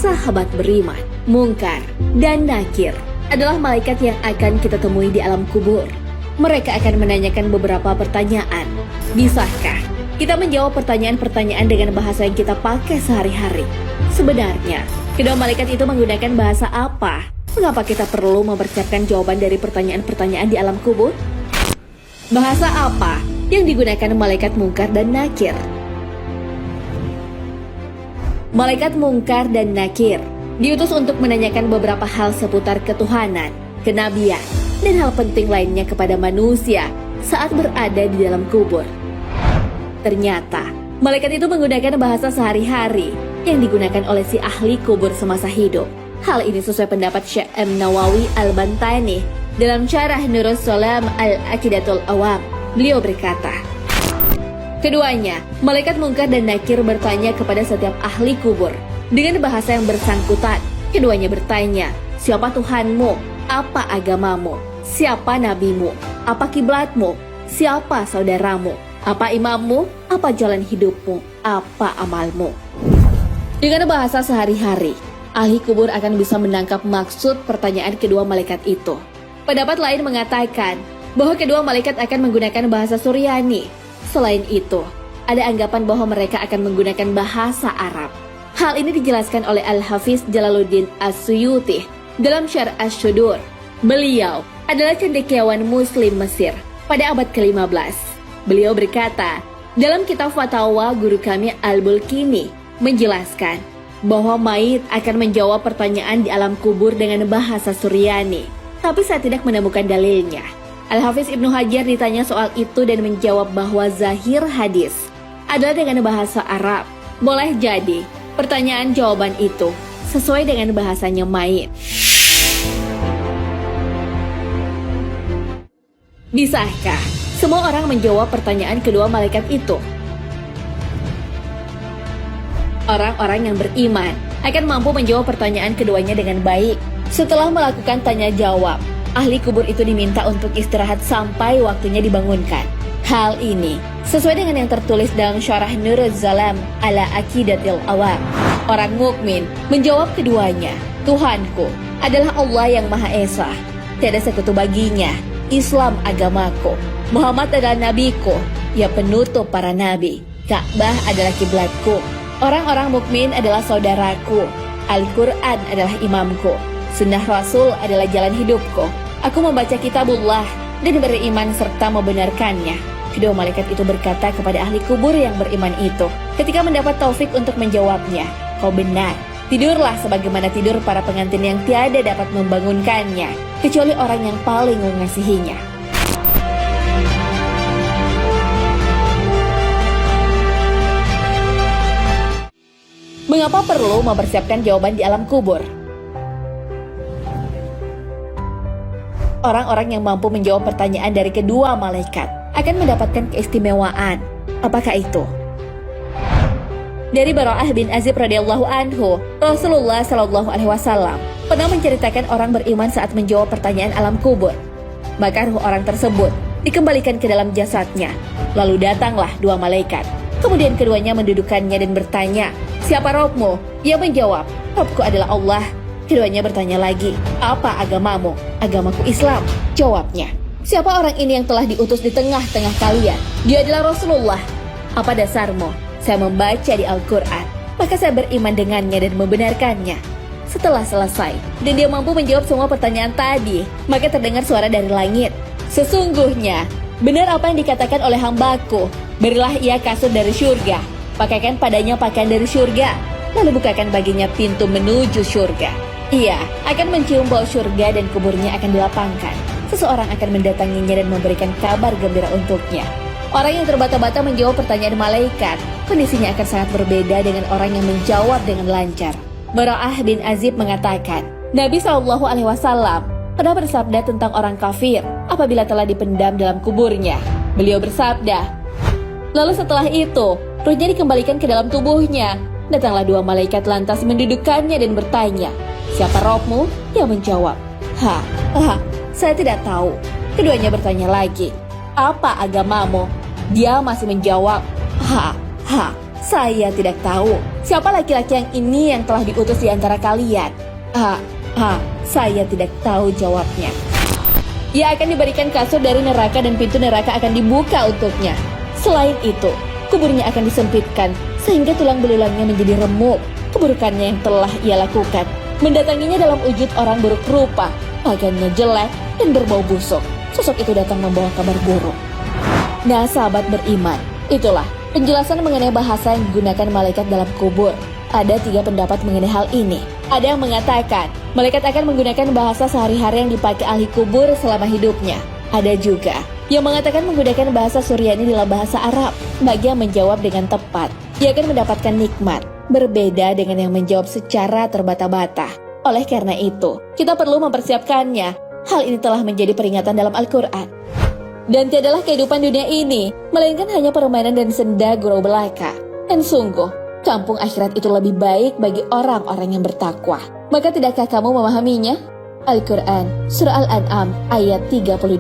sahabat beriman, Mungkar dan Nakir adalah malaikat yang akan kita temui di alam kubur. Mereka akan menanyakan beberapa pertanyaan. Bisakah kita menjawab pertanyaan-pertanyaan dengan bahasa yang kita pakai sehari-hari? Sebenarnya, kedua malaikat itu menggunakan bahasa apa? Mengapa kita perlu mempersiapkan jawaban dari pertanyaan-pertanyaan di alam kubur? Bahasa apa yang digunakan malaikat Mungkar dan Nakir? Malaikat Mungkar dan Nakir diutus untuk menanyakan beberapa hal seputar ketuhanan, kenabian, dan hal penting lainnya kepada manusia saat berada di dalam kubur. Ternyata, malaikat itu menggunakan bahasa sehari-hari yang digunakan oleh si ahli kubur semasa hidup. Hal ini sesuai pendapat Syekh M. Nawawi Al-Bantani dalam Syarah Nurus Salam Al-Aqidatul Awam. Beliau berkata, keduanya, malaikat Mungkar dan Nakir bertanya kepada setiap ahli kubur dengan bahasa yang bersangkutan. Keduanya bertanya, siapa Tuhanmu? Apa agamamu? Siapa nabimu? Apa kiblatmu? Siapa saudaramu? Apa imammu? Apa jalan hidupmu? Apa amalmu? Dengan bahasa sehari-hari, ahli kubur akan bisa menangkap maksud pertanyaan kedua malaikat itu. Pendapat lain mengatakan bahwa kedua malaikat akan menggunakan bahasa Suryani. Selain itu, ada anggapan bahwa mereka akan menggunakan bahasa Arab. Hal ini dijelaskan oleh Al-Hafiz Jalaluddin As-Suyuti dalam Syarh Asy-Syudur. Beliau adalah cendekiawan Muslim Mesir pada abad ke-15. Beliau berkata, dalam kitab Fatawa guru kami Al-Bulkini menjelaskan bahwa mayit akan menjawab pertanyaan di alam kubur dengan bahasa Suryani. Tapi saya tidak menemukan dalilnya. Al-Hafiz Ibnu Hajar ditanya soal itu dan menjawab bahwa zahir hadis adalah dengan bahasa Arab. Boleh jadi pertanyaan jawaban itu sesuai dengan bahasanya mayit. Bisakah semua orang menjawab pertanyaan kedua malaikat itu? Orang-orang yang beriman akan mampu menjawab pertanyaan keduanya dengan baik. Setelah melakukan tanya jawab, ahli kubur itu diminta untuk istirahat sampai waktunya dibangunkan. Hal ini sesuai dengan yang tertulis dalam Syarah Nuruz Salam ala Aqidatil Awam. Orang mukmin menjawab keduanya, Tuhanku adalah Allah yang Maha Esa, tiada sekutu baginya. Islam agamaku, Muhammad adalah nabiku, ya penutup para nabi. Ka'bah adalah kiblatku. Orang-orang mukmin adalah saudaraku. Al-Quran adalah imamku. Sunnah Rasul adalah jalan hidupku. Aku membaca kitabullah dan beriman serta membenarkannya. Kedua malaikat itu berkata kepada ahli kubur yang beriman itu ketika mendapat taufik untuk menjawabnya, kau benar. Tidurlah sebagaimana tidur para pengantin yang tiada dapat membangunkannya, kecuali orang yang paling mengasihinya. Mengapa perlu mempersiapkan jawaban di alam kubur? Orang-orang yang mampu menjawab pertanyaan dari kedua malaikat akan mendapatkan keistimewaan. Apakah itu? Dari Bara'ah bin Azib radhiyallahu anhu, Rasulullah shallallahu alaihi wasallam pernah menceritakan orang beriman saat menjawab pertanyaan alam kubur. Maka ruh orang tersebut dikembalikan ke dalam jasadnya. Lalu datanglah dua malaikat. Kemudian keduanya mendudukkannya dan bertanya, siapa Rabbmu? Ia menjawab, Rabbku adalah Allah. Keduanya bertanya lagi, apa agamamu? Agamaku Islam. Jawabnya, siapa orang ini yang telah diutus di tengah-tengah kalian? Dia adalah Rasulullah. Apa dasarmu? Saya membaca di Al-Quran, maka saya beriman dengannya dan membenarkannya. Setelah selesai, dan dia mampu menjawab semua pertanyaan tadi, maka terdengar suara dari langit. Sesungguhnya, benar apa yang dikatakan oleh hambaku. Berilah ia kasur dari syurga, pakaikan padanya pakaian dari syurga, lalu bukakan baginya pintu menuju syurga. Ia akan mencium bau syurga dan kuburnya akan dilapangkan. Seseorang akan mendatanginya dan memberikan kabar gembira untuknya. Orang yang terbata-bata menjawab pertanyaan malaikat, kondisinya akan sangat berbeda dengan orang yang menjawab dengan lancar. Bara'ah bin Azib mengatakan, Nabi SAW pernah bersabda tentang orang kafir apabila telah dipendam dalam kuburnya. Beliau bersabda, lalu setelah itu, ruhnya dikembalikan ke dalam tubuhnya. Datanglah dua malaikat lantas mendudukkannya dan bertanya, siapa Rabbmu? Dia menjawab, saya tidak tahu. Keduanya bertanya lagi, apa agamamu? Dia masih menjawab, Saya tidak tahu siapa laki-laki yang ini yang telah diutus di antara kalian. Saya tidak tahu jawabnya. Ia akan diberikan kasur dari neraka dan pintu neraka akan dibuka untuknya. Selain itu, kuburnya akan disempitkan sehingga tulang belulangnya menjadi remuk. Keburukannya yang telah ia lakukan mendatanginya dalam wujud orang buruk rupa, pakaiannya jelek dan berbau busuk. Sosok itu datang membawa kabar buruk. Nah, sahabat beriman, itulah penjelasan mengenai bahasa yang digunakan malaikat dalam kubur. Ada 3 pendapat mengenai hal ini. Ada yang mengatakan malaikat akan menggunakan bahasa sehari-hari yang dipakai ahli kubur selama hidupnya. Ada juga yang mengatakan menggunakan bahasa Suryani dalam bahasa Arab. Bagi yang menjawab dengan tepat, ia akan mendapatkan nikmat, berbeda dengan yang menjawab secara terbata-bata. Oleh karena itu, kita perlu mempersiapkannya. Hal ini telah menjadi peringatan dalam Al-Quran. Dan tiadalah kehidupan dunia ini, melainkan hanya permainan dan senda gurau belaka. Dan sungguh, kampung akhirat itu lebih baik bagi orang-orang yang bertakwa. Maka tidakkah kamu memahaminya? Al-Quran, Surah Al-An'am, ayat 32.